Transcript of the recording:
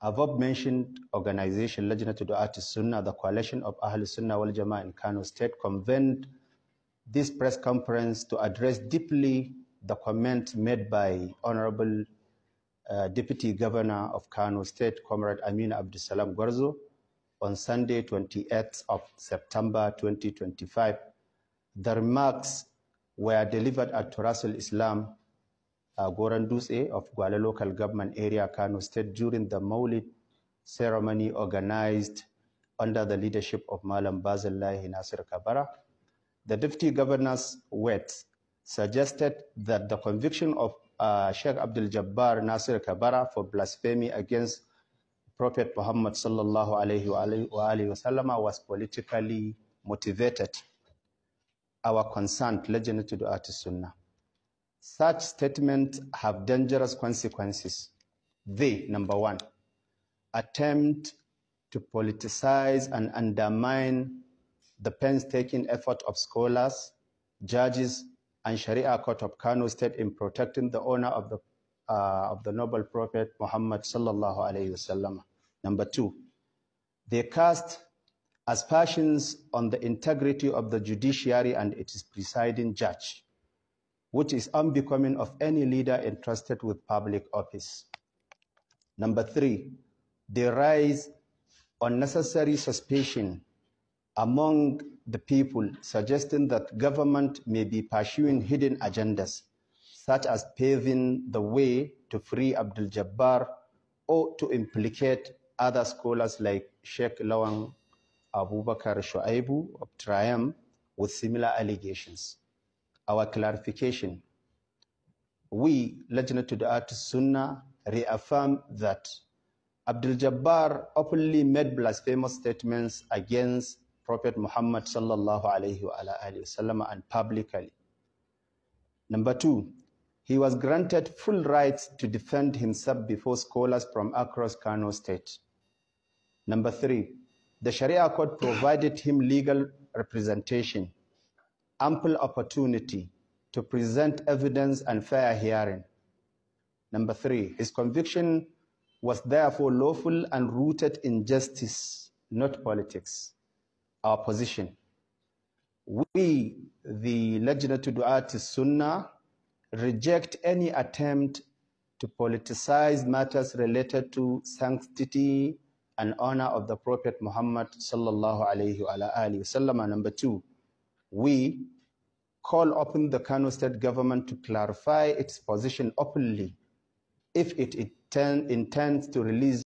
above-mentioned organization, Lajnatul Du'at Sunnah, the coalition of Ahl Sunnah wal Jama'ah in Kano State, convened this press conference to address deeply the comment made by Honorable Deputy Governor of Kano State, Comrade Aminu Abdulsalam Gwarzo, on Sunday, 28th of September 2025. The remarks were delivered at Turasul Islam, Goran Dutse of Gwale Local Government Area, Kano State, during the Maulid ceremony organized under the leadership of Malam Bazillahi Nasir Kabara. The Deputy Governor's words suggested that the conviction of Sheikh Abdul Jabbar Nasir Kabara for blasphemy against Prophet Muhammad sallallahu alayhi wa was politically motivated. Our concerned Lajnatul Du'at Sunnah. Such statements have dangerous consequences. They, number one, attempt to politicize and undermine the painstaking effort of scholars, judges, and Sharia Court of Kano State in protecting the honor of the noble Prophet Muhammad sallallahu alayhi wasallam. Number two, they cast aspersions on the integrity of the judiciary and its presiding judge, which is unbecoming of any leader entrusted with public office. Number three, they raise unnecessary suspicion among the people, suggesting that government may be pursuing hidden agendas, such as paving the way to free Abdul Jabbar or to implicate other scholars like Sheikh Lawan Abubakar Shuaibu of Triumph with similar allegations. Our clarification: we, Lajnatul Du'at Sunnah, reaffirm that Abdul Jabbar openly made blasphemous statements against Prophet Muhammad sallallahu alayhi wa and publicly. Number two, he was granted full rights to defend himself before scholars from across Kano State. Number three, the Sharia Court provided him legal representation, ample opportunity to present evidence and fair hearing. Number three, his conviction was therefore lawful and rooted in justice, not politics. Our position: we, the Lajnatul Du'at Sunnah, reject any attempt to politicize matters related to sanctity and honor of the Prophet Muhammad sallallahu alayhi wa. Number two, we call upon the Kano State government to clarify its position openly if it intends to release